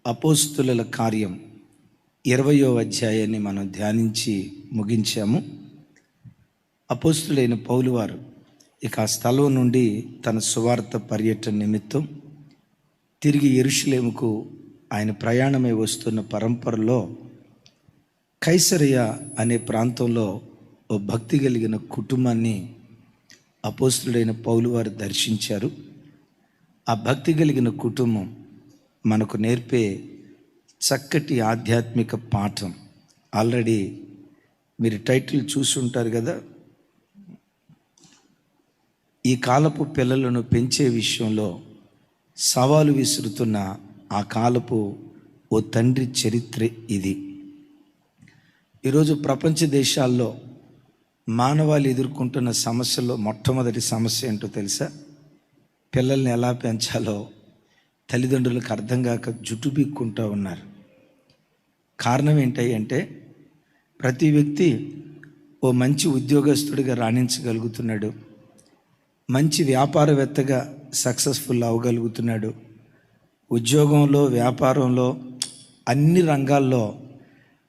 అపోస్తుల కార్యం 20వ అధ్యాయాన్ని మనం ధ్యానించి ముగించాము. అపోస్తులైన పౌలు వారు ఇక ఆ స్థలం నుండి తన సువార్త పర్యటన నిమిత్తం తిరిగి యెరూషలేముకు ఆయన ప్రయాణమై వస్తున్న పరంపరలో కైసరయ అనే ప్రాంతంలో ఓ భక్తి కలిగిన కుటుంబాన్ని అపోస్తులైన పౌలు వారు దర్శించారు. ఆ భక్తి కలిగిన కుటుంబం మనకు నేర్పే చక్కటి ఆధ్యాత్మిక పాఠం. ఆల్రెడీ మీరు టైటిల్ చూసి ఉంటారు కదా. ఈ కాలపు పిల్లలను పెంచే విషయంలో సవాలు విసురుతున్న ఆ కాలపు ఓ తండ్రి చరిత్ర ఇది. ఈరోజు ప్రపంచ దేశాల్లో మానవాళి ఎదుర్కొంటున్న సమస్యల్లో మొట్టమొదటి సమస్య ఏంటో తెలుసా? పిల్లల్ని ఎలా పెంచాలో తల్లిదండ్రులకు అర్థం కాక జుట్టు పీక్కుంటూ ఉన్నారు. కారణం ఏంటంటే ప్రతి వ్యక్తి ఓ మంచి ఉద్యోగస్తుడిగా రాణించగలుగుతున్నాడు, మంచి వ్యాపారవేత్తగా సక్సెస్ఫుల్ అవ్వగలుగుతున్నాడు, ఉద్యోగంలో వ్యాపారంలో అన్ని రంగాల్లో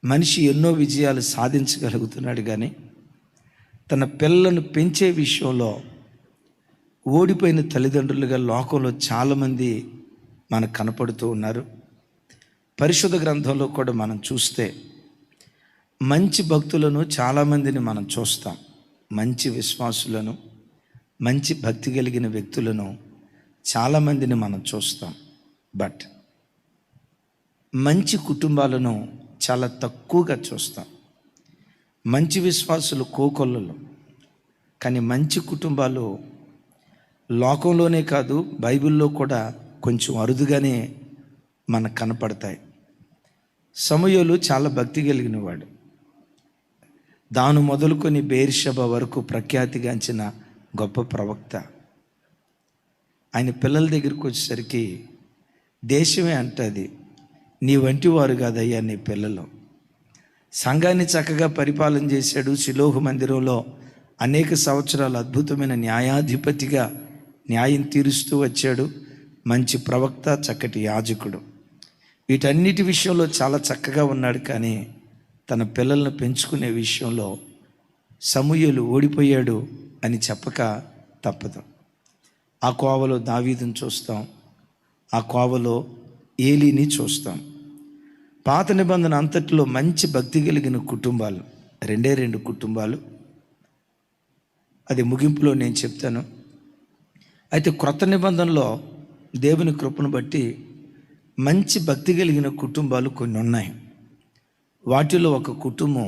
మనిషి ఎన్నో విజయాలు సాధించగలుగుతున్నాడు. కానీ తన పిల్లలను పెంచే విషయంలో ఓడిపోయిన తల్లిదండ్రులుగా లోకంలో చాలామంది మనకు కనపడుతూ ఉన్నారు. పరిశుద్ధ గ్రంథంలో కూడా మనం చూస్తే మంచి భక్తులను చాలామందిని మనం చూస్తాం. మంచి విశ్వాసులను, మంచి భక్తి కలిగిన వ్యక్తులను చాలామందిని మనం చూస్తాం. బట్ మంచి కుటుంబాలను చాలా తక్కువగా చూస్తాం. మంచి విశ్వాసులు కోకొల్లలు, కానీ మంచి కుటుంబాలు లోకంలోనే కాదు బైబిల్లో కూడా కొంచెం అరుదుగానే మనకు కనపడతాయి. సమూయేలు చాలా భక్తి కలిగిన వాడు. దాను మొదలుకొని బెయేర్షెబా వరకు ప్రఖ్యాతిగాంచిన గొప్ప ప్రవక్త. ఆయన పిల్లల దగ్గరికి వచ్చేసరికి దేశమే అంటది, నీ వంటి వారు కాదయ్యా నీ పిల్లలు. సంఘాన్ని చక్కగా పరిపాలన చేశాడు. షిలోహు మందిరంలో అనేక సంవత్సరాలు అద్భుతమైన న్యాయాధిపతిగా న్యాయం తీరుస్తూ వచ్చాడు. మంచి ప్రవక్త, చక్కటి యాజకుడు. వీటన్నిటి విషయంలో చాలా చక్కగా ఉన్నాడు. కానీ తన పిల్లలను పెంచుకునే విషయంలో సమూయేలు ఓడిపోయాడు అని చెప్పక తప్పదు. ఆ కోవలో దావీదుని చూస్తాం, ఆ కోవలో ఏలీని చూస్తాం. పాత నిబంధన అంతటిలో మంచి భక్తి కలిగిన కుటుంబాలు రెండు కుటుంబాలు. అది ముగింపులో నేను చెప్తాను. అయితే క్రొత్త నిబంధనలో దేవుని కృపను బట్టి మంచి భక్తి కలిగిన కుటుంబాలు కొన్ని ఉన్నాయి. వాటిలో ఒక కుటుంబం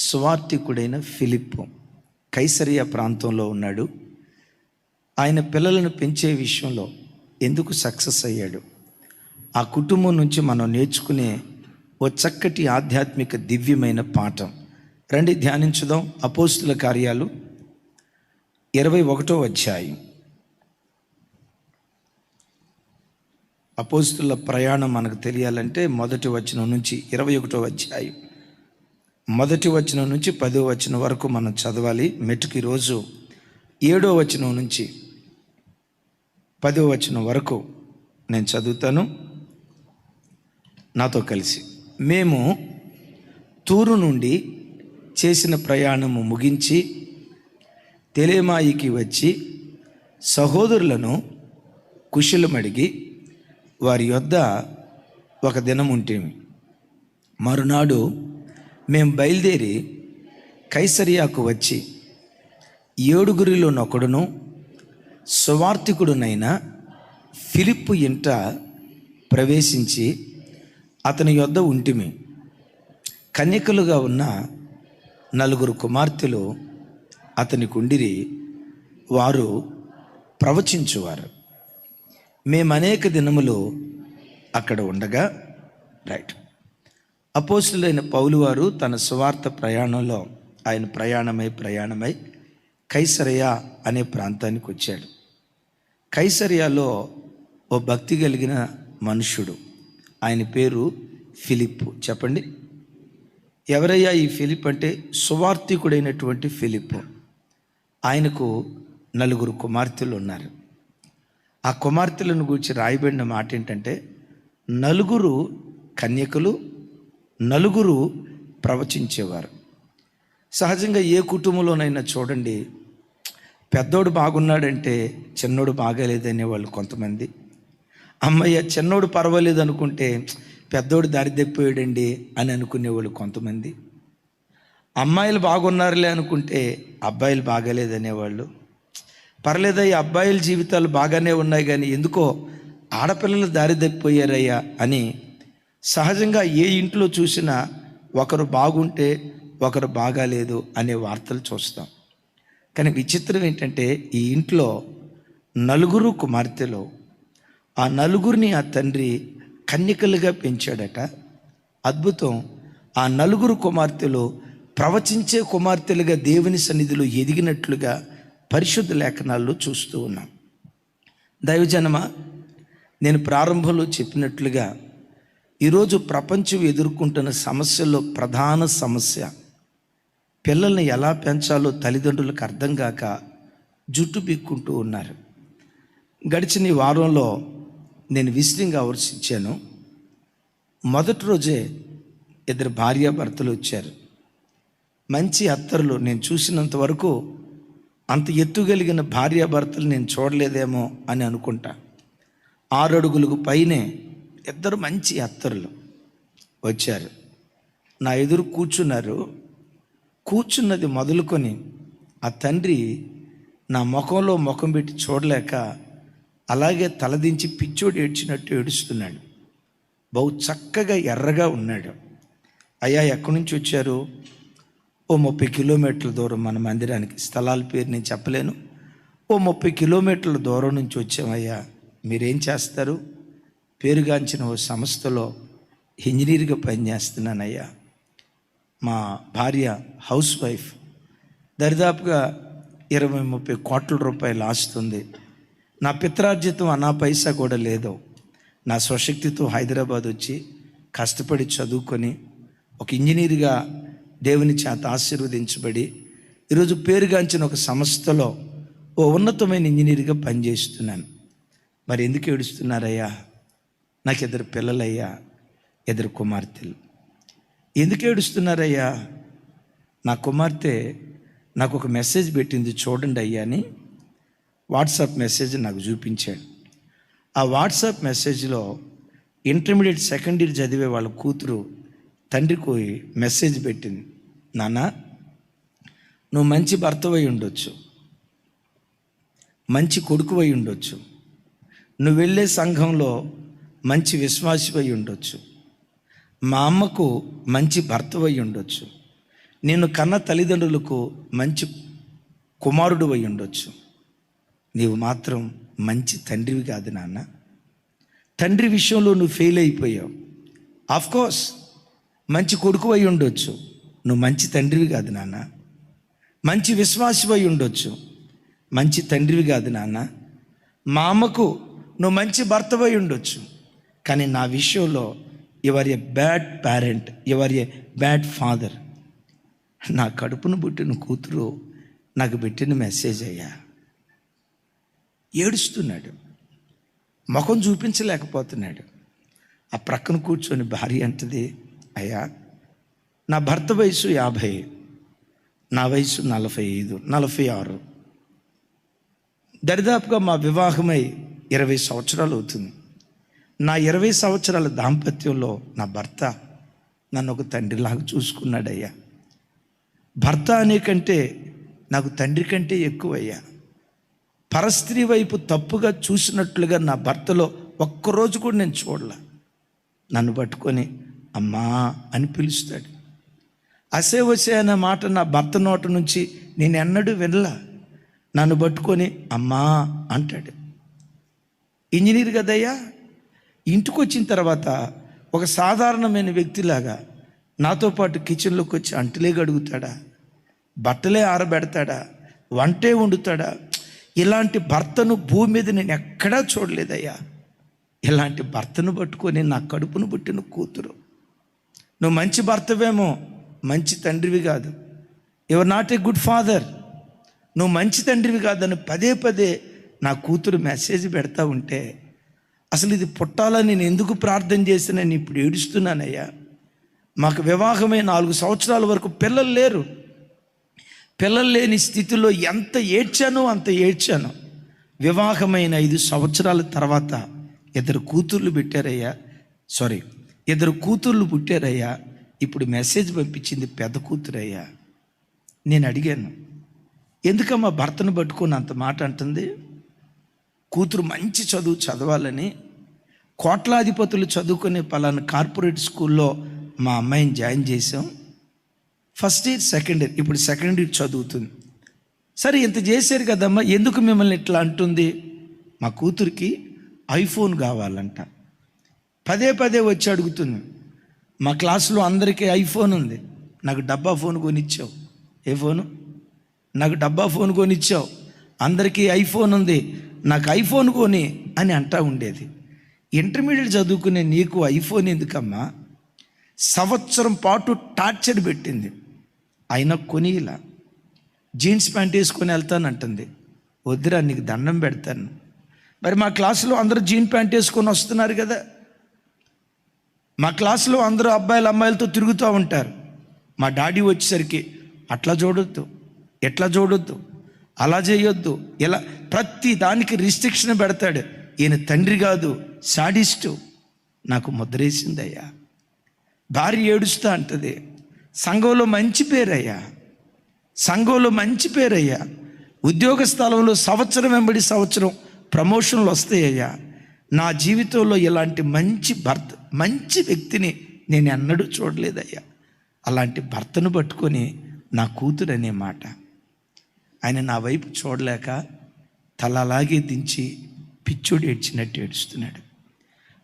సువార్తికుడైన ఫిలిప్పు. కైసరియా ప్రాంతంలో ఉన్నాడు. ఆయన పిల్లలను పెంచే విషయంలో ఎందుకు సక్సెస్ అయ్యాడు? ఆ కుటుంబం నుంచి మనం నేర్చుకునే ఓ చక్కటి ఆధ్యాత్మిక దివ్యమైన పాఠం రండి ధ్యానించుదాం. అపోస్తుల కార్యాలు 21వ అధ్యాయం. అపోస్తుల ప్రయాణం మనకు తెలియాలంటే మొదటి వచనం నుంచి 21వ అధ్యాయం, మొదటి వచనం నుంచి 10వ వచనం వరకు మనం చదవాలి. మెట్టుకి రోజు 7వ వచనం నుంచి 10వ వచనం వరకు నేను చదువుతాను, నాతో కలిసి. మేము తూరు నుండి చేసిన ప్రయాణము ముగించి తెలెమాయికి వచ్చి సహోదరులను కుశలమడిగి వారి యొద్ద ఒక దినం ఉంటేమి. మరునాడు మేము బయలుదేరి కైసరియాకు వచ్చి 7గురిలోనొకడును సువార్తికుడునైన ఫిలిప్పు ఇంట ప్రవేశించి అతని యొద్ద ఉంటిమి. కన్యకలుగా ఉన్న 4 కుమార్తెలు అతనికి ఉండిరి. వారు ప్రవచించువారు. మేము అనేక దినములు అక్కడ ఉండగా అపోస్తులైన పౌలు వారు తన సువార్త ప్రయాణంలో ఆయన ప్రయాణమై కైసరయ అనే ప్రాంతానికి వచ్చాడు. కైసరయాలో ఓ భక్తి కలిగిన మనుషుడు, ఆయన పేరు ఫిలిప్పు. చెప్పండి, ఎవరయ్యా ఈ ఫిలిప్ అంటే? సువార్తికుడైనటువంటి ఫిలిప్పు. ఆయనకు 4 కుమార్తెలు ఉన్నారు. ఆ కుమార్తెలను గురించి రాయబడిన మాట ఏంటంటే నలుగురు కన్యకలు, నలుగురు ప్రవచించేవారు. సహజంగా ఏ కుటుంబంలోనైనా చూడండి, పెద్దోడు బాగున్నాడంటే చిన్నోడు బాగాలేదనేవాళ్ళు కొంతమంది. అమ్మయ్య చిన్నోడు పర్వాలేదు అనుకుంటే పెద్దోడు దారి తప్పిపోయాడండి అని అనుకునేవాళ్ళు కొంతమంది. అమ్మాయిలు బాగున్నారులే అనుకుంటే అబ్బాయిలు బాగాలేదనేవాళ్ళు. పర్లేదయ్యా అబ్బాయిల జీవితాలు బాగానే ఉన్నాయి కానీ ఎందుకో ఆడపిల్లలు దారి తప్పిపోయారయ్యా అని సహజంగా ఏ ఇంట్లో చూసినా ఒకరు బాగుంటే ఒకరు బాగాలేదు అనే వార్తలు చూస్తాం. కానీ విచిత్రం ఏంటంటే ఈ ఇంట్లో నలుగురు కుమార్తెలు, ఆ నలుగురిని ఆ తండ్రి కన్యకలుగా పెంచాడట. అద్భుతం. ఆ నలుగురు కుమార్తెలు ప్రవచించే కుమార్తెలుగా దేవుని సన్నిధిలో ఎదిగినట్లుగా పరిశుద్ధ లేఖనాల్లో చూస్తూ ఉన్నాం. దైవజనమా, నేను ప్రారంభంలో చెప్పినట్లుగా ఈరోజు ప్రపంచం ఎదుర్కొంటున్న సమస్యల్లో ప్రధాన సమస్య పిల్లల్ని ఎలా పెంచాలో తల్లిదండ్రులకు అర్థం కాక జుట్టు పీక్కుంటూ ఉన్నారు. గడిచిన ఈ వారంలో నేను విజిటింగ్ అవర్స్ ఇచ్చాను. మొదటి రోజే ఇద్దరు భార్యాభర్తలు వచ్చారు. మంచి అత్తరులు. నేను చూసినంత వరకు అంత ఎత్తుగలిగిన భార్యాభర్తలు నేను చూడలేదేమో అని అనుకుంటా. 6 అడుగులకు పైనే ఇద్దరు మంచి అత్తరులు వచ్చారు. నా ఎదురు కూర్చున్నారు. కూర్చున్నది మొదలుకొని ఆ తండ్రి నా ముఖంలో ముఖం పెట్టి చూడలేక అలాగే తలదించి పిచ్చోడు ఏడ్చినట్టు ఏడుస్తున్నాడు. బహు చక్కగా ఎర్రగా ఉన్నాడు. అయ్యా ఎక్కడి నుంచి వచ్చారు? ఓ 30 కిలోమీటర్ల దూరం మన మందిరానికి. స్థలాల పేరు నేను చెప్పలేను. ఓ 30 కిలోమీటర్ల దూరం నుంచి వచ్చామయ్యా. మీరేం చేస్తారు? పేరుగాంచిన ఓ సంస్థలో ఇంజనీర్గా పనిచేస్తున్నానయ్యా. మా భార్య హౌస్ వైఫ్. దరిదాపుగా 20-30 కోట్ల రూపాయలు ఆస్తుంది. నా పిత్రార్జితం అనా పైసా కూడా లేదు. నా స్వశక్తితో హైదరాబాద్ వచ్చి కష్టపడి చదువుకొని ఒక ఇంజనీర్గా దేవుని చేత ఆశీర్వదించబడి ఈరోజు పేరుగాంచిన ఒక సంస్థలో ఓ ఉన్నతమైన ఇంజనీర్గా పనిచేస్తున్నాను. మరి ఎందుకు ఏడుస్తున్నారయ్యా? నాకు 2 పిల్లలయ్యా, 2 కుమార్తెలు. ఎందుకు ఏడుస్తున్నారయ్యా? నా కుమార్తె నాకు ఒక మెసేజ్ పెట్టింది చూడండి అయ్యా అని వాట్సాప్ మెసేజ్ నాకు చూపించాడు. ఆ వాట్సాప్ మెసేజ్లో ఇంటర్మీడియట్ సెకండ్ ఇయర్ చదివే వాళ్ళ కూతురు తండ్రికి మెసేజ్ పెట్టింది. నాన్న, నువ్వు మంచి భర్తవై ఉండొచ్చు, మంచి కొడుకువై ఉండొచ్చు, నువ్వు వెళ్ళే సంఘంలో మంచి విశ్వాసివై ఉండొచ్చు, మా అమ్మకు మంచి భర్తవై ఉండొచ్చు, నేను కన్న తల్లిదండ్రులకు మంచి కుమారుడు అయి ఉండొచ్చు, నీవు మాత్రం మంచి తండ్రివి కాదు నాన్న. తండ్రి విషయంలో నువ్వు ఫెయిల్ అయిపోయావు. ఆఫ్కోర్స్ మంచి కొడుకు అయి ఉండొచ్చు, నువ్వు మంచి తండ్రివి కాదు నాన్న. మంచి విశ్వాసివై ఉండొచ్చు, మంచి తండ్రివి కాదు నాన్న. మా అమ్మకు నువ్వు మంచి భర్తవై ఉండొచ్చు, కానీ నా విషయంలో you are a bad parent, you are a bad father. నా కడుపును పుట్టిన కూతురు నాకు పెట్టిన మెసేజ్ అయ్యా. ఏడుస్తున్నాడు, ముఖం చూపించలేకపోతున్నాడు. ఆ ప్రక్కన కూర్చొని భార్య అంటది, అయ్యా నా భర్త వయసు 50, నా వయసు 45, 46. దరిదాపుగా మా వివాహమై 20 సంవత్సరాలు అవుతుంది. నా 20 సంవత్సరాల దాంపత్యంలో నా భర్త నన్ను ఒక తండ్రిలాగా చూసుకున్నాడయ్యా. భర్త అనే కంటే నాకు తండ్రి కంటే ఎక్కువయ్యా. పరస్త్రీ వైపు తప్పుగా చూసినట్లుగా నా భర్తలో ఒక్కరోజు కూడా నేను చూడలే. నన్ను పట్టుకొని అమ్మా అని పిలుస్తాడు. అసే అనే మాట నా భర్త నోట నుంచి నేను ఎన్నడూ వినలా. నన్ను పట్టుకొని అమ్మా అంటాడు. ఇంజనీర్ కదయ్యా. ఇంటికి వచ్చిన తర్వాత ఒక సాధారణమైన వ్యక్తిలాగా నాతో పాటు కిచెన్లోకి వచ్చి అంటులే గడుగుతాడా, బట్టలే ఆరబెడతాడా, వంటే వండుతాడా. ఇలాంటి భర్తను భూమి మీద నేను ఎక్కడా చూడలేదయ్యా. ఇలాంటి భర్తను పట్టుకొని నా కడుపును పుట్టిన కూతురు, నువ్వు మంచి భర్తవేమో, మంచి తండ్రివి కాదు. Your not a good father, నువ్వు మంచి తండ్రివి కాదని పదే పదే నా కూతురు మెసేజ్ పెడతా ఉంటే అసలు ఇది పుట్టాలని నేను ఎందుకు ప్రార్థన చేసి నేను ఇప్పుడు ఏడుస్తున్నానయ్యా. మాకు వివాహమే 4 సంవత్సరాల వరకు పిల్లలు లేరు. పిల్లలు లేని స్థితిలో ఎంత ఏడ్చానో అంత ఏడ్చాను. వివాహమైన 5 సంవత్సరాల తర్వాత 2 కూతుర్లు పుట్టారయ్యా. ఇప్పుడు మెసేజ్ పంపించింది పెద్ద కూతురయ్యా. నేను అడిగాను, ఎందుకమ్మా భర్తను పట్టుకొని అంత మాట అంటుంది? కూతురు మంచి చదువు చదవాలని కోట్లాధిపతులు చదువుకునే పలానా కార్పొరేట్ స్కూల్లో మా అమ్మాయిని జాయిన్ చేసాం. ఫస్ట్ ఇయర్, సెకండ్ ఇయర్, ఇప్పుడు సెకండ్ ఇయర్ చదువుతుంది. సరే ఇంత చేశారు కదమ్మా, ఎందుకు మిమ్మల్ని ఇట్లా అంటుంది? మా కూతురికి ఐఫోన్ కావాలంట. పదే వచ్చి అడుగుతుంది. మా క్లాసులో అందరికీ ఐఫోన్ ఉంది, నాకు డబ్బా ఫోన్ కొనిచ్చావు. ఏ ఫోను? నాకు డబ్బా ఫోన్ కొనిచ్చావు. అందరికీ ఐఫోన్ ఉంది, నాకు ఐఫోన్ కొని అని అంటా ఉండేది. ఇంటర్మీడియట్ చదువుకునే నీకు ఐఫోన్ ఎందుకమ్మా? సంవత్సరం పాటు టార్చర్ పెట్టింది, అయినా కొని ఇలా జీన్స్ ప్యాంట్ వేసుకొని వెళ్తానంటుంది. వద్దురా, నీకు దండం పెడతాను. మరి మా క్లాసులో అందరూ జీన్ ప్యాంట్ వేసుకొని వస్తున్నారు కదా, మా క్లాసులో అందరూ అబ్బాయిలు అమ్మాయిలతో తిరుగుతూ ఉంటారు. మా డాడీ వచ్చేసరికి అట్లా చూడొద్దు, ఎట్లా చూడొద్దు, అలా చేయొద్దు, ఇలా ప్రతి దానికి రిస్ట్రిక్షన్ పెడతాడు. ఈయన తండ్రి కాదు, సాడిస్టు. నాకు ముద్రేసిందయ్యా. భార్య ఏడుస్తా అంటది, సంఘంలో మంచి పేరయ్యా, ఉద్యోగ స్థలంలో సంవత్సరం వెంబడి సంవత్సరం ప్రమోషన్లు వస్తాయ్యా. నా జీవితంలో ఇలాంటి మంచి వ్యక్తిని నేను ఎన్నడూ చూడలేదయ్యా. అలాంటి భర్తను పట్టుకొని నా కూతురు అనే మాట. ఆయన నా వైపు చూడలేక తల అలాగే దించి పిచ్చోడు ఏడ్చినట్టు ఏడుస్తున్నాడు.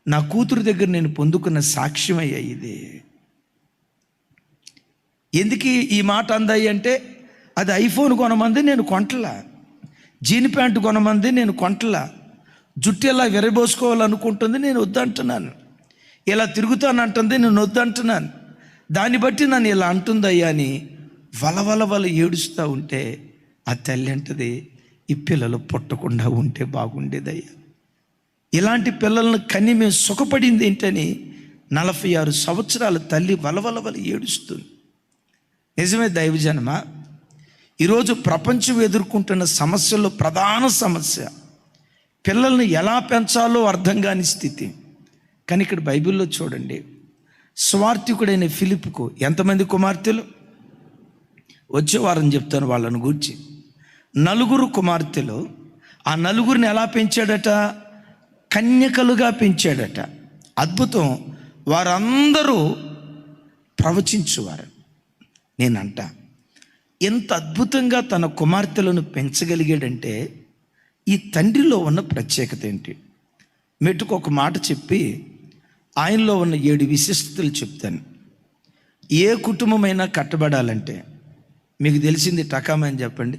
నా కూతురు దగ్గర నేను పొందుకున్న సాక్ష్యం అయ్యా ఇది. ఎందుకు ఈ మాట అందాయి అంటే, అది ఐఫోన్ కొనమంది నేను కొంటలా, జీన్ ప్యాంటు కొనమంది నేను కొంటలా, జుట్టు ఎలా విరబోసుకోవాలనుకుంటుంది నేను వద్దంటున్నాను, ఇలా తిరుగుతానంటుంది నేను వద్దంటున్నాను. దాన్ని బట్టి నన్ను ఇలా అంటుందయ్యా అని వల ఏడుస్తూ ఉంటే ఆ తల్లి అంటది, ఈ పిల్లలు పుట్టకుండా ఉంటే బాగుండేదయ్యా. ఇలాంటి పిల్లలను కని మేము సుఖపడింది ఏంటని 46 సంవత్సరాల తల్లి వలవల ఏడుస్తుంది. నిజమే దైవజనమా, ఈరోజు ప్రపంచం ఎదుర్కొంటున్న సమస్యల్లో ప్రధాన సమస్య పిల్లల్ని ఎలా పెంచాలో అర్థం కాని స్థితి. కానీ ఇక్కడ బైబిల్లో చూడండి, స్వార్థికుడైన ఫిలిప్పుకు ఎంతమంది కుమార్తెలు? వచ్చే వారం చెప్తాను వాళ్ళను గూర్చి. 4 కుమార్తెలు. ఆ 4 ఎలా పెంచాడట? కన్యకలుగా పెంచాడట. అద్భుతం. వారందరూ ప్రవచించువారు. నేనంట, ఎంత అద్భుతంగా తన కుమార్తెలను పెంచగలిగాడంటే ఈ తండ్రిలో ఉన్న ప్రత్యేకత ఏంటి? మెట్టుకు ఒక మాట చెప్పి ఆయనలో ఉన్న 7 విశిష్టతలు చెప్తాను. ఏ కుటుంబమైనా కట్టబడాలంటే మీకు తెలిసింది టకామని చెప్పండి.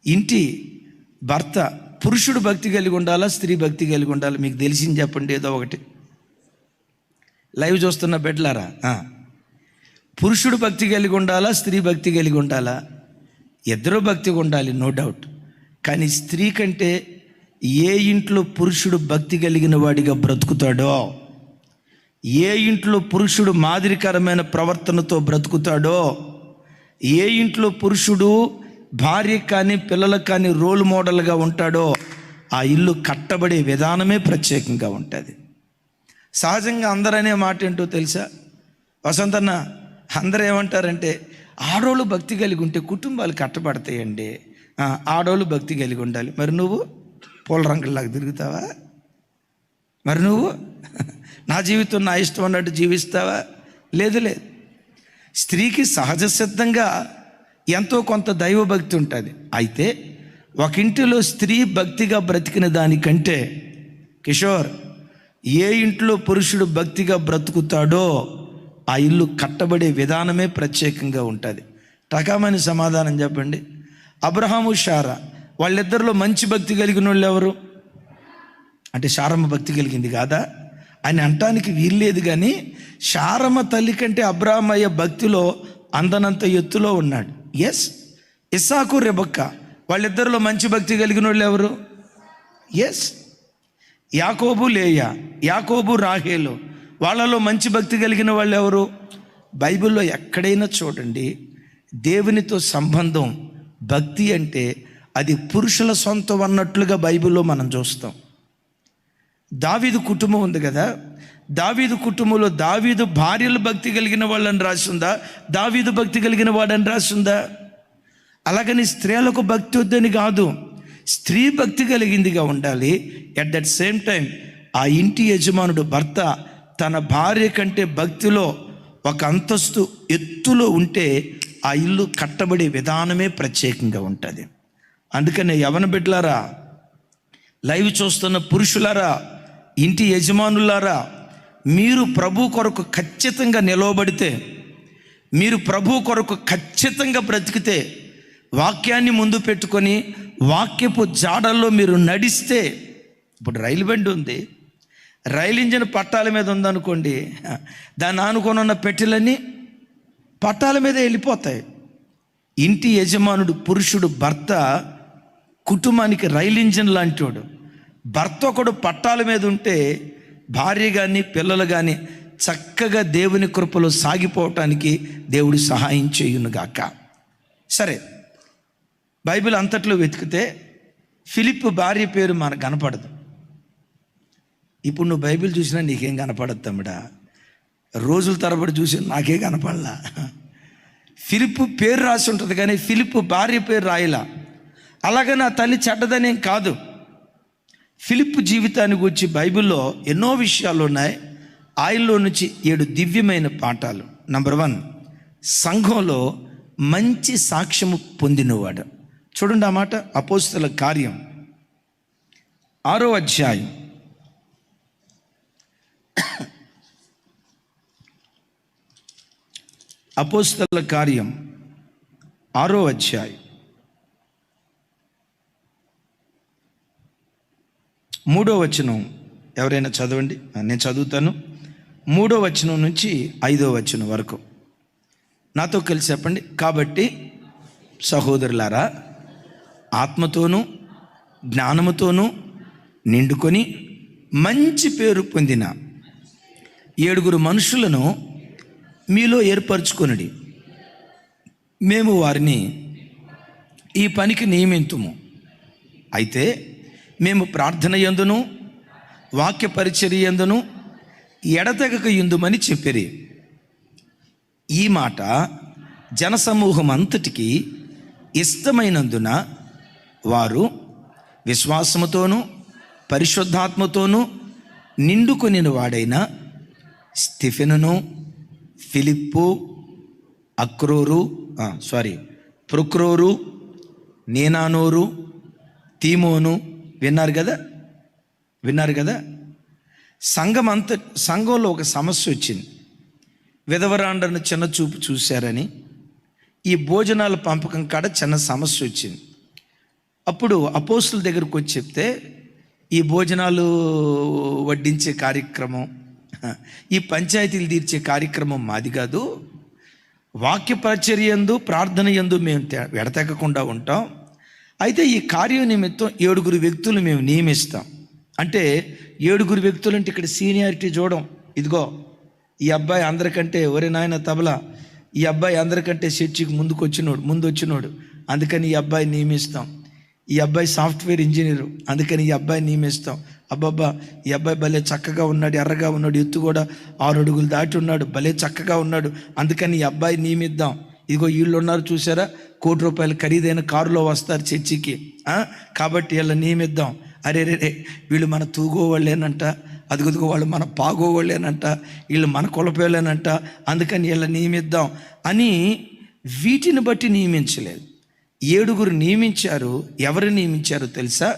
ఇంటి భర్త పురుషుడు భక్తి కలిగి ఉండాలా, స్త్రీ భక్తి కలిగి ఉండాలా? మీకు తెలిసింది చెప్పండి ఏదో ఒకటి. లైవ్ చూస్తున్న బిడ్డలారా, పురుషుడు భక్తి కలిగి ఉండాలా, స్త్రీ భక్తి కలిగి ఉండాలా? ఇద్దరు భక్తిగా ఉండాలి, నో డౌట్. కానీ స్త్రీ కంటే ఏ ఇంట్లో పురుషుడు భక్తి కలిగిన వాడిగా బ్రతుకుతాడో, ఏ ఇంట్లో పురుషుడు మాదిరికరమైన ప్రవర్తనతో బ్రతుకుతాడో, ఏ ఇంట్లో పురుషుడు భార్య కానీ పిల్లలకు కానీ రోల్ మోడల్గా ఉంటాడో, ఆ ఇల్లు కట్టబడే విధానమే ప్రత్యేకంగా ఉంటుంది. సహజంగా అందరనే మాట ఏంటో తెలుసా వసంతన్న? అందరూ ఏమంటారంటే, ఆడోళ్ళు భక్తి కలిగి ఉంటే కుటుంబాలు కట్టబడతాయండి, ఆడోళ్ళు భక్తి కలిగి ఉండాలి. మరి నువ్వు పూల రంగుల్లాగా తిరుగుతావా? మరి నువ్వు నా జీవితం నా ఇష్టం అన్నట్టు జీవిస్తావా? లేదు. స్త్రీకి సహజ సిద్ధంగా ఎంతో కొంత దైవభక్తి ఉంటుంది. అయితే ఒక ఇంటిలో స్త్రీ భక్తిగా బ్రతికిన దానికంటే కిషోర్, ఏ ఇంట్లో పురుషుడు భక్తిగా బ్రతుకుతాడో ఆ ఇల్లు కట్టబడే విధానమే ప్రత్యేకంగా ఉంటుంది. టకామని సమాధానం చెప్పండి. అబ్రహాము, శారా, వాళ్ళిద్దరిలో మంచి భక్తి కలిగిన వాళ్ళు ఎవరు? అంటే శారమ్మ భక్తి కలిగింది కాదా అని అంటానికి వీల్లేదు. కానీ శారమ్మ తల్లి కంటే అబ్రహామయ్య భక్తిలో అందనంత ఎత్తులో ఉన్నాడు. ఎస్. ఇస్సాకు, రెబెక్కా వాళ్ళిద్దరిలో మంచి భక్తి కలిగిన వాళ్ళు ఎవరు? ఎస్. యాకోబు లేయా, యాకోబు రాహేలు, వాళ్ళలో మంచి భక్తి కలిగిన వాళ్ళు ఎవరు? బైబిల్లో ఎక్కడైనా చూడండి, దేవునితో సంబంధం భక్తి అంటే అది పురుషుల సొంతం అన్నట్లుగా బైబిల్లో మనం చూస్తాం. దావీదు కుటుంబం ఉంది కదా, దావీదు కుటుంబంలో దావీదు భార్యలు భక్తి కలిగిన వాళ్ళని రాసిందా, దావీదు భక్తి కలిగిన వాడని రాసిందా? అలాగని స్త్రీలకు భక్తి వద్దని కాదు, స్త్రీ భక్తి కలిగిందిగా ఉండాలి. ఎట్ దట్ సేమ్ టైం ఆ ఇంటి యజమానుడు భర్త తన భార్య కంటే భక్తిలో ఒక అంతస్తు ఎత్తులో ఉంటే ఆ ఇల్లు కట్టబడే విధానమే ప్రత్యేకంగా ఉంటుంది. అందుకనే యవన బిడ్డలారా, లైవ్ చూస్తున్న పురుషులారా, ఇంటి యజమానులారా, మీరు ప్రభు కొరకు ఖచ్చితంగా నిలవబడితే, మీరు ప్రభు కొరకు ఖచ్చితంగా బ్రతికితే, వాక్యాన్ని ముందు పెట్టుకొని వాక్యపు జాడల్లో మీరు నడిస్తే, ఇప్పుడు రైలు బండి ఉంది, రైలు ఇంజిన్ పట్టాల మీద ఉందనుకోండి, దాన్ని ఆనుకొని ఉన్న పెట్టెలన్నీ పట్టాల మీద వెళ్ళిపోతాయి. ఇంటి యజమానుడు పురుషుడు భర్త కుటుంబానికి రైలు ఇంజిన్ లాంటివాడు. భర్త ఒకడు పట్టాల మీద ఉంటే భార్య కానీ పిల్లలు కానీ చక్కగా దేవుని కృపలో సాగిపోవటానికి దేవుడు సహాయం చేయునుగాక. సరే, బైబిల్ అంతట్లో వెతికితే ఫిలిప్ భార్య పేరు మనకు కనపడదు. ఇప్పుడు నువ్వు బైబిల్ చూసినా నీకేం కనపడదు తమ్ముడా, రోజుల తరబడి చూసి నాకే కనపడలా. ఫిలిప్ పేరు రాసి ఉంటుంది కానీ ఫిలిప్ భార్య పేరు రాయలా. అలాగే నా తల్లి చెడ్డదనేం కాదు. ఫిలిప్ జీవితాన్ని గురించి బైబిల్లో ఎన్నో విషయాలు ఉన్నాయి. ఆయనలో నుంచి 7 దివ్యమైన పాఠాలు. నంబర్ 1, సంఘంలో మంచి సాక్ష్యము పొందినవాడు. చూడండి ఆ మాట, అపోస్తల కార్యం 6వ అధ్యాయం 6వ అధ్యాయం 3వ వచనం. ఎవరైనా చదవండి, నేను చదువుతాను. 3వ వచనం నుంచి 5వ వచనం వరకు నాతో కలిసి చెప్పండి. కాబట్టి సహోదరులారా, ఆత్మతోనూ జ్ఞానముతోనూ నిండుకొని మంచి పేరు పొందిన 7 మనుషులను మీలో ఏర్పరచుకొనుడి. మేము వారిని ఈ పనికి నియమింతుము. అయితే మేము ప్రార్థన యందును వాక్య పరిచర్య యందును ఎడతెగక యుందుమని చెప్పిరి. ఈ మాట జనసమూహం అంతటికి ఇష్టమైనందున వారు విశ్వాసముతోనూ పరిశుద్ధాత్మతోనూ నిండుకొనిన వాడైన స్తిఫెనును, ఫిలిప్పు, ప్రొక్రోరు, నేనానోరు, తీమోను విన్నారు కదా. సంఘంలో ఒక సమస్య వచ్చింది. విధవరాండ్రను చిన్న చూపు చూశారని ఈ భోజనాల పంపకం కాడ చిన్న సమస్య వచ్చింది. అప్పుడు అపోస్తుల దగ్గరకు వచ్చి చెప్తే, ఈ భోజనాలు వడ్డించే కార్యక్రమం, ఈ పంచాయతీలు తీర్చే కార్యక్రమం మాది కాదు. వాక్య పరిచర్య యందు ప్రార్థన యందు మేము ఎడతెగకుండా ఉంటాం. అయితే ఈ కార్యం నిమిత్తం 7 వ్యక్తులు మేము నియమిస్తాం. అంటే 7 వ్యక్తులు అంటే ఇక్కడ సీనియారిటీ చూడం. ఇదిగో ఈ అబ్బాయి అందరికంటే, ఒరే నాయన తబలా, ఈ అబ్బాయి అందరికంటే చర్చికి ముందు వచ్చినోడు, అందుకని ఈ అబ్బాయి నియమిస్తాం. ఈ అబ్బాయి సాఫ్ట్వేర్ ఇంజనీరు, అందుకని ఈ అబ్బాయి నియమిస్తాం. అబ్బాబ్బా, ఈ అబ్బాయి భలే చక్కగా ఉన్నాడు, ఎర్రగా ఉన్నాడు, ఎత్తు కూడా 6 అడుగులు దాటి ఉన్నాడు, భలే చక్కగా ఉన్నాడు, అందుకని ఈ అబ్బాయి నియమిద్దాం. ఇదిగో వీళ్ళు ఉన్నారు చూసారా, ₹1 కోటి ఖరీదైన కారులో వస్తారు చర్చికి, కాబట్టి వీళ్ళ నియమిద్దాం. అరే వీళ్ళు మన తూగోవాళ్ళేనంట, అదుగుదుగో వాళ్ళు మన పాగోవాళ్ళేనంట, వీళ్ళు మన కొలపేళ్ళేనంట, అందుకని వీళ్ళ నియమిద్దాం అని వీటిని బట్టి నియమించలేదు. 7 నియమించారు. ఎవరు నియమించారో తెలుసా?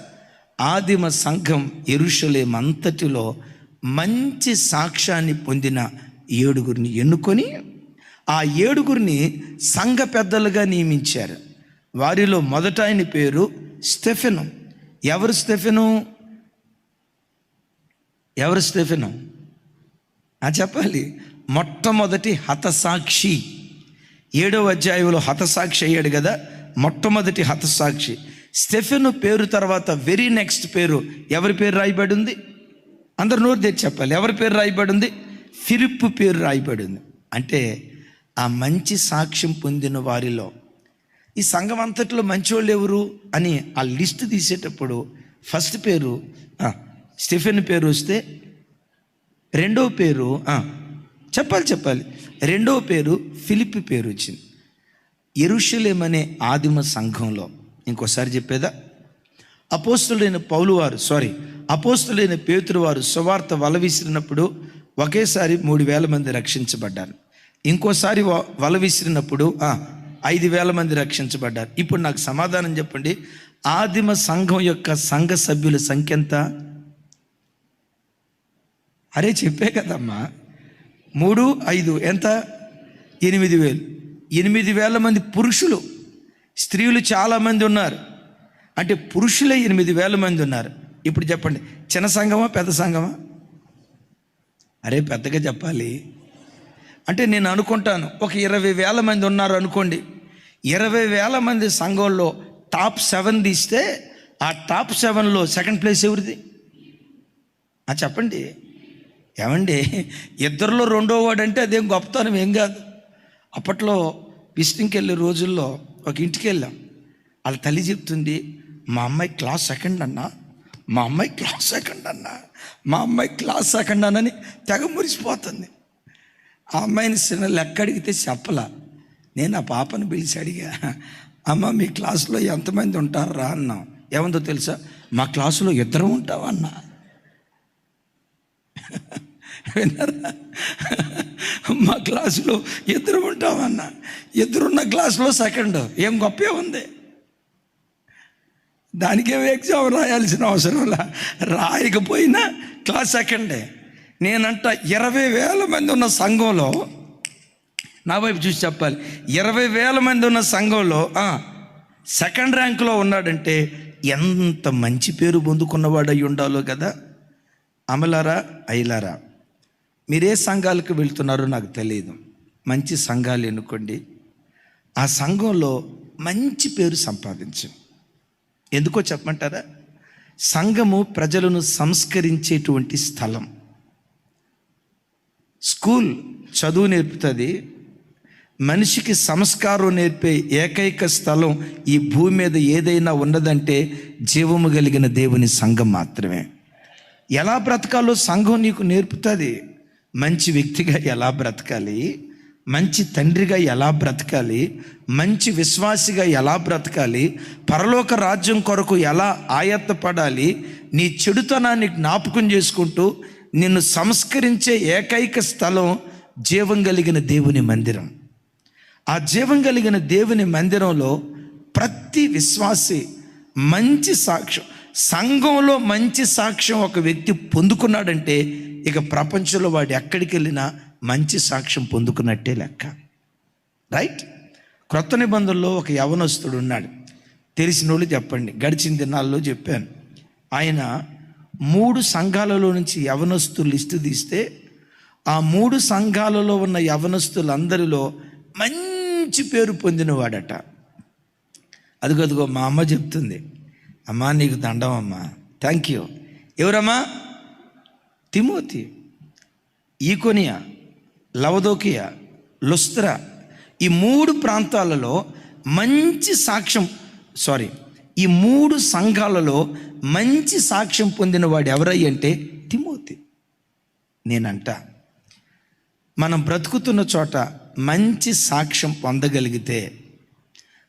ఆదిమ సంఘం యెరూషలేము అంతటిలో మంచి సాక్ష్యాన్ని పొందిన 7 ఎన్నుకొని ఆ 7 సంఘ పెద్దలుగా నియమించారు. వారిలో మొదట ఆయన పేరు స్టెఫెను. ఎవరు స్టెఫెను చెప్పాలి? మొట్టమొదటి హతసాక్షి. 7వ అధ్యాయంలో హతసాక్షి అయ్యాడు కదా, మొట్టమొదటి హతసాక్షి స్టెఫెను పేరు తర్వాత వెరీ నెక్స్ట్ పేరు ఎవరి పేరు రాయబడి ఉంది? అందరు నోరు తెచ్చి చెప్పాలి. ఎవరి పేరు రాయబడి ఉంది? ఫిలిప్పు పేరు రాయబడి ఉంది. అంటే ఆ మంచి సాక్ష్యం పొందిన వారిలో ఈ సంఘం అంతట్లో మంచివాళ్ళు ఎవరు అని ఆ లిస్ట్ తీసేటప్పుడు ఫస్ట్ పేరు స్టెఫెన్ పేరు వస్తే, రెండవ పేరు చెప్పాలి రెండవ పేరు ఫిలిప్పు పేరు వచ్చింది. యెరూషలేము అనే ఆదిమ సంఘంలో, ఇంకోసారి చెప్పేదా, అపోస్తులైన పేతురు వారు సువార్త వల విసిరినప్పుడు ఒకేసారి 3,000 మంది రక్షించబడ్డారు. ఇంకోసారి వల విసిరినప్పుడు 5,000 మంది రక్షించబడ్డారు. ఇప్పుడు నాకు సమాధానం చెప్పండి, ఆదిమ సంఘం యొక్క సంఘ సభ్యుల సంఖ్య ఎంత? అరే చెప్పే కదమ్మా, 3, 5 ఎంత? 8,000. 8,000 మంది పురుషులు, స్త్రీలు చాలామంది ఉన్నారు. అంటే పురుషులే 8,000 మంది ఉన్నారు. ఇప్పుడు చెప్పండి, చిన్న సంఘమా పెద్ద సంఘమా? అరే పెద్దగా చెప్పాలి. అంటే నేను అనుకుంటాను ఒక 20,000 మంది ఉన్నారు అనుకోండి. 20,000 మంది సంఘంలో టాప్ 7 తీస్తే ఆ టాప్ 7లో సెకండ్ ప్లేస్ ఎవరిది? చెప్పండి. ఏమండి, ఇద్దరిలో రెండో వాడు అంటే అదేం గొప్పతనం ఏం కాదు. అప్పట్లో విజిటింగ్కి వెళ్ళే రోజుల్లో ఒక ఇంటికి వెళ్ళాం. వాళ్ళ తల్లి చెప్తుంది, మా అమ్మాయి క్లాస్ సెకండ్ అన్నా, మా అమ్మాయి క్లాస్ సెకండ్ అన్నని తెగ మురిసిపోతుంది. ఆ అమ్మాయిని చిన్న లెక్క అడిగితే చెప్పలా. నేను ఆ పాపను పిలిచి అడిగా, అమ్మ మీ క్లాసులో ఎంతమంది ఉంటారా అన్నా. ఏమందో తెలుసా, మా క్లాసులో 2 ఉంటామన్నా. విన్నారా? మా క్లాసులో 2 ఉంటామన్నా. 2 ఉన్న క్లాసులో సెకండ్, ఏం గొప్పే ఉంది. దానికేం ఎగ్జామ్ రాయాల్సిన అవసరంలా, రాయకపోయినా క్లాస్ సెకండే. నేనంట 20,000 మంది ఉన్న సంఘంలో, నా వైపు చూసి చెప్పాలి, 20,000 మంది ఉన్న సంఘంలో సెకండ్ ర్యాంకులో ఉన్నాడంటే ఎంత మంచి పేరు పొందుకున్నవాడు అయి ఉండాలో కదా. అమలారా అయ్యలారా, మీరే సంఘాలకు వెళ్తున్నారో నాకు తెలియదు, మంచి సంఘాలు ఎన్నుకోండి. ఆ సంఘంలో మంచి పేరు సంపాదించు. ఎందుకో చెప్పమంటారా? సంఘము ప్రజలను సంస్కరించేటువంటి స్థలం. స్కూల్ చదువు నేర్పుతుంది, మనిషికి సంస్కారం నేర్పే ఏకైక స్థలం ఈ భూమి మీద ఏదైనా ఉన్నదంటే జీవము కలిగిన దేవుని సంఘం మాత్రమే. ఎలా బ్రతకాలో సంఘం నీకు నేర్పుతుంది. మంచి వ్యక్తిగా ఎలా బ్రతకాలి, మంచి తండ్రిగా ఎలా బ్రతకాలి, మంచి విశ్వాసిగా ఎలా బ్రతకాలి, పరలోక రాజ్యం కొరకు ఎలా ఆయత్తపడాలి, నీ చెడుతనాన్ని జ్ఞాపకం చేసుకుంటూ నిన్ను సంస్కరించే ఏకైక స్థలం జీవం కలిగిన దేవుని మందిరం. ఆ జీవం కలిగిన దేవుని మందిరంలో ప్రతి విశ్వాసి మంచి సాక్ష్యం, సంఘంలో మంచి సాక్ష్యం ఒక వ్యక్తి పొందుకున్నాడంటే ఇక ప్రపంచంలో వాడు ఎక్కడికి వెళ్ళినా మంచి సాక్ష్యం పొందుకున్నట్టే లెక్క. రైట్? క్రొత్త నిబంధనలో ఒక యవనస్తుడు ఉన్నాడు. తెలిసిన వాళ్ళు చెప్పండి. గడిచిన దినాల్లో చెప్పాను. ఆయన 3 సంఘాలలో నుంచి యవనస్తులు లిస్టు తీస్తే ఆ 3 సంఘాలలో ఉన్న యవనస్తులందరిలో మంచి పేరు పొందినవాడట. అదిగో మా అమ్మ చెప్తుంది, అమ్మా నీకు దండం అమ్మా, థ్యాంక్ యూ. ఎవరమ్మా? తిమోతి, ఈకొనియా, లవదోకియా, లుస్త్రా, ఈ 3 ప్రాంతాలలో మంచి సాక్ష్యం, ఈ 3 సంఘాలలో మంచి సాక్ష్యం పొందిన వాడు ఎవరయ్య అంటే తిమోతి. నేనంట మనం బ్రతుకుతున్న చోట మంచి సాక్ష్యం పొందగలిగితే,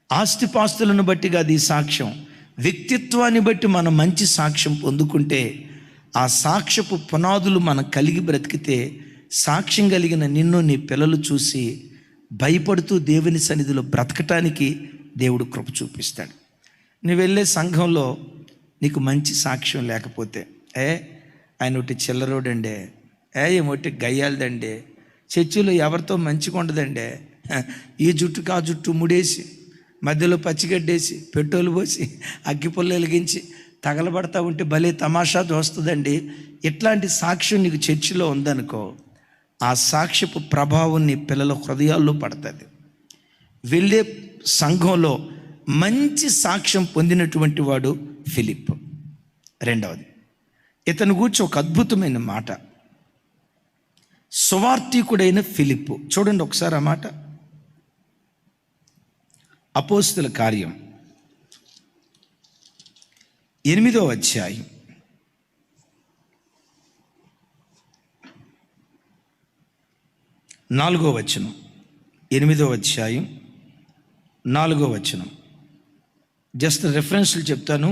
ఆస్తిపాస్తులను బట్టి కాదు ఈ సాక్ష్యం, వ్యక్తిత్వాన్ని బట్టి మనం మంచి సాక్ష్యం పొందుకుంటే, ఆ సాక్ష్యపు పునాదులు మనం కలిగి బ్రతికితే, సాక్ష్యం కలిగిన నిన్ను నీ పిల్లలు చూసి భయపడుతూ దేవుని సన్నిధిలో బ్రతకటానికి దేవుడు కృప చూపిస్తాడు. నువ్వు వెళ్ళే సంఘంలో నీకు మంచి సాక్ష్యం లేకపోతే, ఆయన ఒకటి చిల్లరోడండే, ఏమొట్టి గయ్యాలదండే, చర్చిలో ఎవరితో మంచిగా ఉండదండే, ఈ జుట్టుకు ఆ జుట్టు ముడేసి మధ్యలో పచ్చిగడ్డేసి పెట్రోలు పోసి అగ్గిపుల్ల వెలిగించి తగలబడతా ఉంటే భలే తమాషా చూస్తుందండి. ఇట్లాంటి సాక్ష్యం నీకు చర్చిలో ఉందనుకో, ఆ సాక్ష్యపు ప్రభావం నీ పిల్లల హృదయాల్లో పడుతుంది. వెళ్ళే సంఘంలో మంచి సాక్ష్యం పొందినటువంటి వాడు ఫిలిప్. రెండవది, ఇతని గురించి ఒక అద్భుతమైన మాట. సువార్తికుడైన ఫిలిప్పు. చూడండి ఒకసారి ఆ మాట. అపోస్తుల కార్యం 8వ అధ్యాయం 4వ వచనం. 8వ అధ్యాయం 4వ వచనం. జస్ట్ రెఫరెన్స్లు చెప్తాను.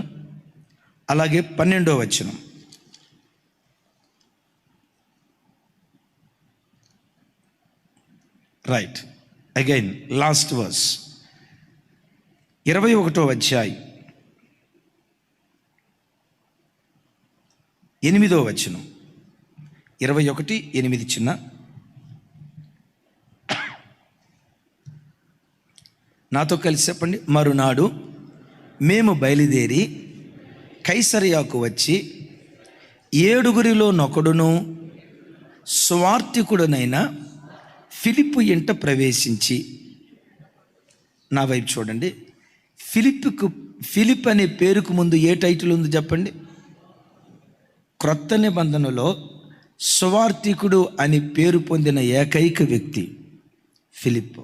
అలాగే 12వ వచనం. Right, again last verse. 21వ అధ్యాయం 8వ వచనం. 21:8 చిన్న. నాతో కలిసి చెప్పండి. మరునాడు మేము బయలుదేరి కైసరయాకు వచ్చి 7 నొకడును సువార్తికుడునైన ఫిలిప్పు ఇంట ప్రవేశించి. నా వైపు చూడండి. ఫిలిప్ అనే పేరుకు ముందు ఏ టైటిల్ ఉంది చెప్పండి? క్రొత్త నిబంధనలో సువార్తికుడు అని పేరు పొందిన ఏకైక వ్యక్తి ఫిలిప్పు.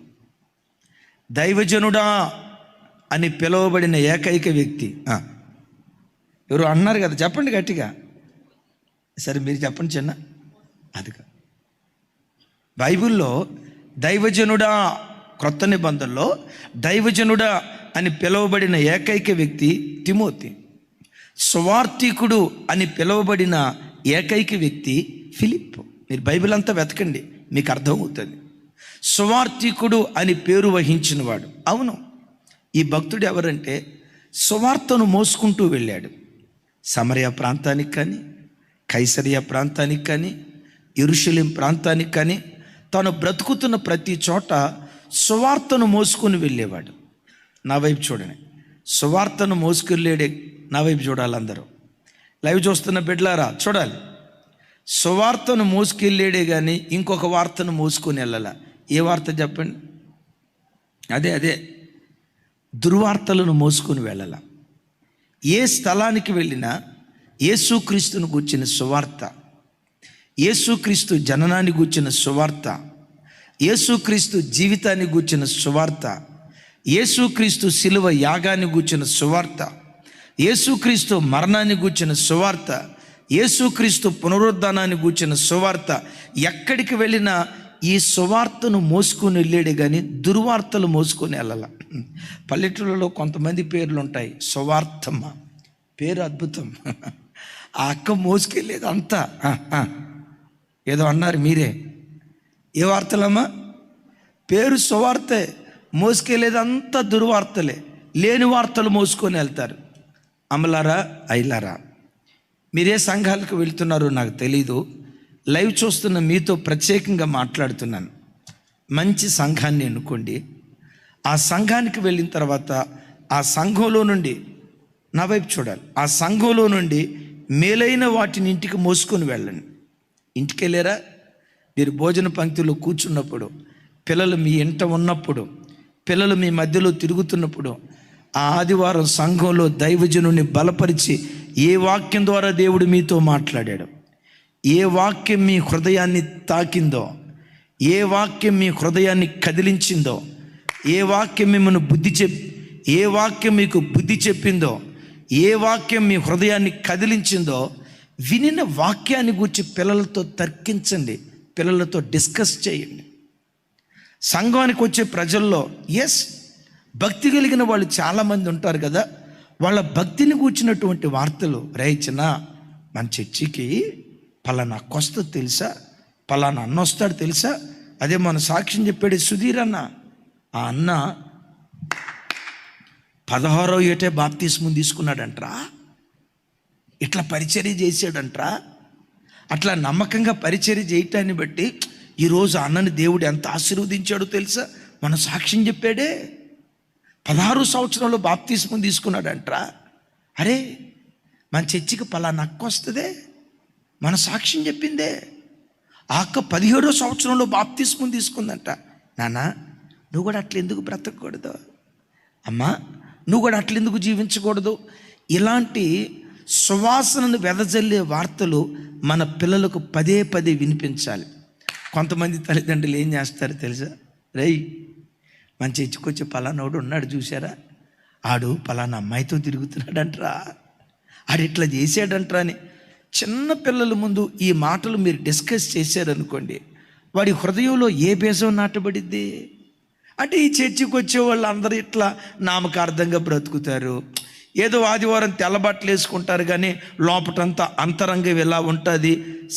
దైవజనుడా అని పిలువబడిన ఏకైక వ్యక్తి ఎవరు అన్నారు కదా, చెప్పండి గట్టిగా. సరే మీరు చెప్పండి చిన్న. అదిగా బైబిల్లో దైవజనుడా, క్రొత్త నిబంధనలో దైవజనుడా అని పిలువబడిన ఏకైక వ్యక్తి తిమోతి. సువార్తికుడు అని పిలువబడిన ఏకైక వ్యక్తి ఫిలిప్పు. మీరు బైబిల్ అంతా వెతకండి, మీకు అర్థమవుతుంది. సువార్తికుడు అని పేరు వహించినవాడు. అవును, ఈ భక్తుడు ఎవరంటే సువార్తను మోసుకుంటూ వెళ్ళాడు. సమరయ ప్రాంతానికి కానీ, కైసరియా ప్రాంతానికి కానీ, యెరూషలేం ప్రాంతానికి కానీ, తాను బ్రతుకుతున్న ప్రతి చోట సువార్తను మోసుకొని వెళ్ళేవాడు. నా వైపు చూడండి. సువార్తను మోసుకెళ్ళేడే. నా వైపు చూడాలి అందరూ. లైవ్ చూస్తున్న బిడ్డలారా చూడాలి. సువార్తను మోసుకెళ్ళేడే కానీ ఇంకొక వార్తను మోసుకొని వెళ్ళాల. ఏ వార్త చెప్పండి? అదే దుర్వార్తలను మోసుకొని వెళ్ళాల. ఏ స్థలానికి వెళ్ళినా యేసుక్రీస్తును గూర్చిన సువార్త, యేసుక్రీస్తు జననాన్ని గూర్చిన సువార్త, యేసుక్రీస్తు జీవితాన్ని గూర్చిన సువార్త, యేసుక్రీస్తు శిలువ యాగాన్ని గూర్చిన సువార్త, యేసుక్రీస్తు మరణాన్ని గూర్చిన సువార్త, యేసుక్రీస్తు పునరుద్ధానాన్ని గూర్చిన సువార్త. ఎక్కడికి వెళ్ళినా ఈ సువార్తను మోసుకొని వెళ్ళాడే కానీ దుర్వార్తలు మోసుకొని వెళ్ళాల. పల్లెటూళ్ళలో కొంతమంది పేర్లు ఉంటాయి. సువార్తమ్మ పేరు అద్భుతం. ఆ అక్క మోసుకెళ్ళేది అంతా ఏదో అన్నారు మీరే. ఏ వార్తలమ్మా? పేరు సువార్తే, మోసుకెళ్ళేది అంతా దుర్వార్తలే. లేని వార్తలు మోసుకొని వెళ్తారు. అమలారా ఐలారా, మీరే సంఘాలకు వెళ్తున్నారో నాకు తెలీదు. లైవ్ చూస్తున్న మీతో ప్రత్యేకంగా మాట్లాడుతున్నాను. మంచి సంఘాన్ని ఎన్నుకోండి. ఆ సంఘానికి వెళ్ళిన తర్వాత ఆ సంఘంలో నుండి, నా వైపు చూడాలి, ఆ సంఘంలో నుండి మేలైన వాటిని ఇంటికి మోసుకొని వెళ్ళండి. ఇంటికి వెళ్ళారా? మీరు భోజన పంక్తిలో కూర్చున్నప్పుడు, పిల్లలు మీ ఇంట ఉన్నప్పుడు, పిల్లలు మీ మధ్యలో తిరుగుతున్నప్పుడు, ఆ ఆదివారం సంఘంలో దైవజనుని బలపరిచి ఏ వాక్యం ద్వారా దేవుడు మీతో మాట్లాడాడు, ఏ వాక్యం మీ హృదయాన్ని తాకిందో, ఏ వాక్యం మీ హృదయాన్ని కదిలించిందో, ఏ వాక్యం మిమ్మల్ని ఏ వాక్యం మీకు బుద్ధి చెప్పిందో, ఏ వాక్యం మీ హృదయాన్ని కదిలించిందో, వినిన వాక్యాన్ని గూర్చి పిల్లలతో తర్కించండి, పిల్లలతో డిస్కస్ చేయండి. సంఘానికి వచ్చే ప్రజల్లో భక్తి కలిగిన వాళ్ళు చాలామంది ఉంటారు కదా. వాళ్ళ భక్తిని కూర్చున్నటువంటి వార్తలు, రేచిన మన చర్చికి పలానా అక్క వస్తుంది తెలుసా, పలానా అన్న వస్తాడు తెలుసా, అదే మన సాక్ష్యం చెప్పాడు సుధీర్ అన్న, ఆ అన్న 16వ ఏటే బాప్తిస్మం తీసుకున్నాడంట్రా, ఇట్లా పరిచర్య చేశాడంట్రా. అట్లా నమ్మకంగా పరిచర్య చేయటాన్ని బట్టి ఈరోజు అన్నని దేవుడు ఎంత ఆశీర్వదించాడో తెలుసా, మన సాక్ష్యం చెప్పాడే. 16 సంవత్సరంలో బాప్తిస్మం తీసుకున్నాడంట్రా. అరే మన చర్చికి పలానా అక్క వస్తుందే, మన సాక్ష్యం చెప్పిందే. ఆ అక్క 17వ సంవత్సరంలో బాప్తిస్మం తీసుకుందంట. నాన్న నువ్వు కూడా అట్లా ఎందుకు బ్రతకూడదు? అమ్మా నువ్వు కూడా అట్లెందుకు జీవించకూడదు? ఇలాంటి సువాసనను వెదజల్లే వార్తలు మన పిల్లలకు పదే పదే వినిపించాలి. కొంతమంది తల్లిదండ్రులు ఏం చేస్తారు తెలుసా? రేయ్, మంచి ఇచ్చుకొచ్చి పలానాడు ఉన్నాడు చూసారా, ఆడు పలానా అమ్మాయితో తిరుగుతున్నాడంట్రా, ఆడు ఇట్లా చేసాడంట్రా అని చిన్న పిల్లల ముందు ఈ మాటలు మీరు డిస్కస్ చేశారనుకోండి, వాడి హృదయంలో ఏ బీజం నాటబడిద్ది? అంటే ఈ చర్చికి వచ్చే వాళ్ళు అందరూ ఇట్లా నామకార్థంగా బ్రతుకుతారు, ఏదో ఆదివారం తెల్లబట్టలు వేసుకుంటారు, కానీ లోపటంతా అంతరంగం ఎలా ఉంటుంది.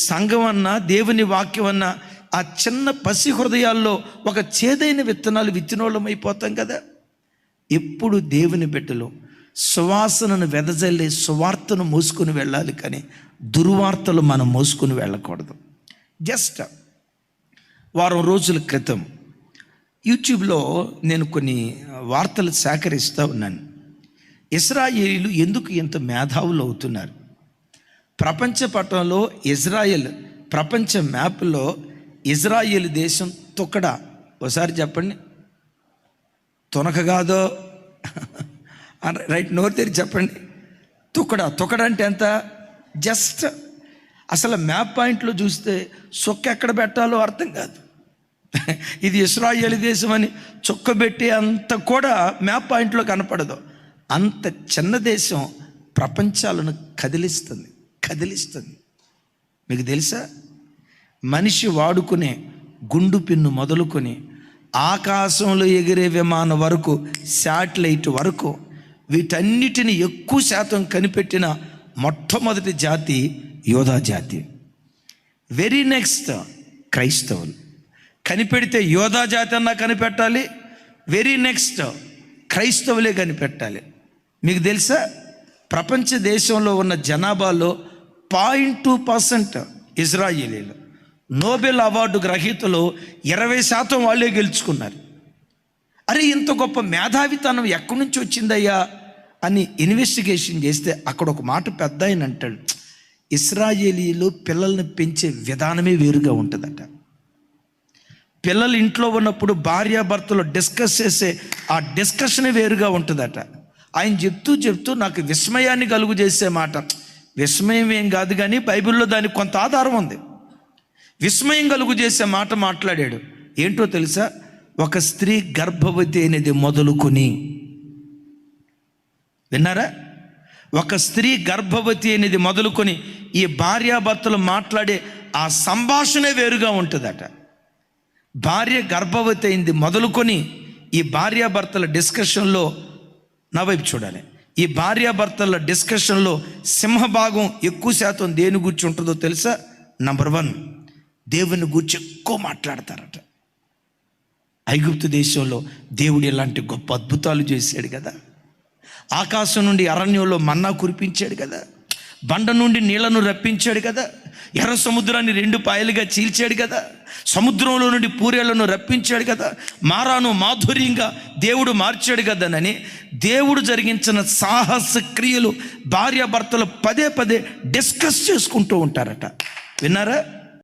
సంఘం అన్నా దేవుని వాక్యం అన్నా ఆ చిన్న పసి హృదయాల్లో ఒక చేదైన విత్తనాలు విత్తినోళ్ళం అయిపోతాం కదా. ఎప్పుడు దేవుని బిడ్డలు సువాసనను వెదజల్లే సువార్తను మోసుకుని వెళ్ళాలి, కానీ దుర్వార్తలు మనం మోసుకుని వెళ్ళకూడదు. జస్ట్ వారం రోజుల క్రితం యూట్యూబ్లో నేను కొన్ని వార్తలు సేకరిస్తూ ఉన్నాను. ఇశ్రాయేలీలు ఎందుకు ఇంత మేధావులు అవుతున్నారు? ప్రపంచ పటంలో ఇజ్రాయెల్, ప్రపంచ మ్యాప్లో ఇజ్రాయేల్ దేశం తొక్కడా. ఒకసారి చెప్పండి, తొనక కాదో రైట్, నోరు తెరిచి చెప్పండి. తొక్కడ అంటే ఎంత? జస్ట్ అసలు మ్యాప్ పాయింట్లో చూస్తే చొక్క ఎక్కడ పెట్టాలో అర్థం కాదు. ఇది ఇశ్రాయేల్ దేశం అని చొక్క పెట్టి అంత కూడా మ్యాప్ పాయింట్లో కనపడదు. అంత చిన్న దేశం ప్రపంచాలను కదిలిస్తుంది. మీకు తెలుసా, మనిషి వాడుకునే గుండు పిన్ను మొదలుకొని ఆకాశంలో ఎగిరే విమానం వరకు, శాటిలైట్ వరకు, వీటన్నిటిని ఎక్కువ శాతం కనిపెట్టిన మొట్టమొదటి జాతి యోధా జాతి. వెరీ నెక్స్ట్ క్రైస్తవులు. కనిపెడితే యోధా జాతి అన్నా కనిపెట్టాలి, వెరీ నెక్స్ట్ క్రైస్తవులే కనిపెట్టాలి. మీకు తెలుసా, ప్రపంచ దేశంలో ఉన్న జనాభాలో 0.2% ఇజ్రాయేలీలు. నోబెల్ అవార్డు గ్రహీతలు 20% వాళ్ళే గెలుచుకున్నారు. అరే, ఇంత గొప్ప మేధావితనం ఎక్కడి నుంచి వచ్చిందయ్యా అని ఇన్వెస్టిగేషన్ చేస్తే అక్కడ ఒక మాట పెద్ద ఆయన అంటాడు, ఇశ్రాయేలీలు పిల్లల్ని పెంచే విధానమే వేరుగా ఉంటుందట. పిల్లలు ఇంట్లో ఉన్నప్పుడు భార్యాభర్తలు డిస్కస్ చేసే ఆ డిస్కషనే వేరుగా ఉంటుందట. ఆయన చెప్తూ నాకు విస్మయాన్ని కలుగు చేసే మాట. విస్మయం ఏం కాదు, కానీ బైబిల్లో దానికి కొంత ఆధారం ఉంది. విస్మయం కలుగు చేసే మాట మాట్లాడాడు. ఏంటో తెలుసా? ఒక స్త్రీ గర్భవతి అనేది మొదలుకొని, విన్నారా? ఒక స్త్రీ గర్భవతి అనేది మొదలుకొని ఈ భార్యాభర్తలు మాట్లాడే ఆ సంభాషణే వేరుగా ఉంటుందట. భార్య గర్భవతి అయింది మొదలుకొని ఈ భార్యాభర్తల డిస్కషన్లో, నా వైపు చూడాలి, ఈ భార్యాభర్తల డిస్కషన్లో సింహభాగం ఎక్కువ శాతం దేని గురించి ఉంటుందో తెలుసా? నంబర్ 1, దేవుని గురించి ఎక్కువ మాట్లాడతారట. ఐగుప్తు దేశంలో దేవుడు ఇలాంటి గొప్ప అద్భుతాలు చేశాడు కదా, ఆకాశం నుండి అరణ్యంలో మన్నా కురిపించాడు కదా, బండ నుండి నీళ్లను రప్పించాడు కదా, ఎర్ర సముద్రాన్ని 2 పాయలుగా చీల్చాడు కదా, సముద్రంలో నుండి పూరేళ్లను రప్పించాడు కదా, మారాను మాధుర్యంగా దేవుడు మార్చాడు కదనని దేవుడు జరిగించిన సాహస క్రియలు భార్యాభర్తలు పదే డిస్కస్ చేసుకుంటూ ఉంటారట. విన్నారా?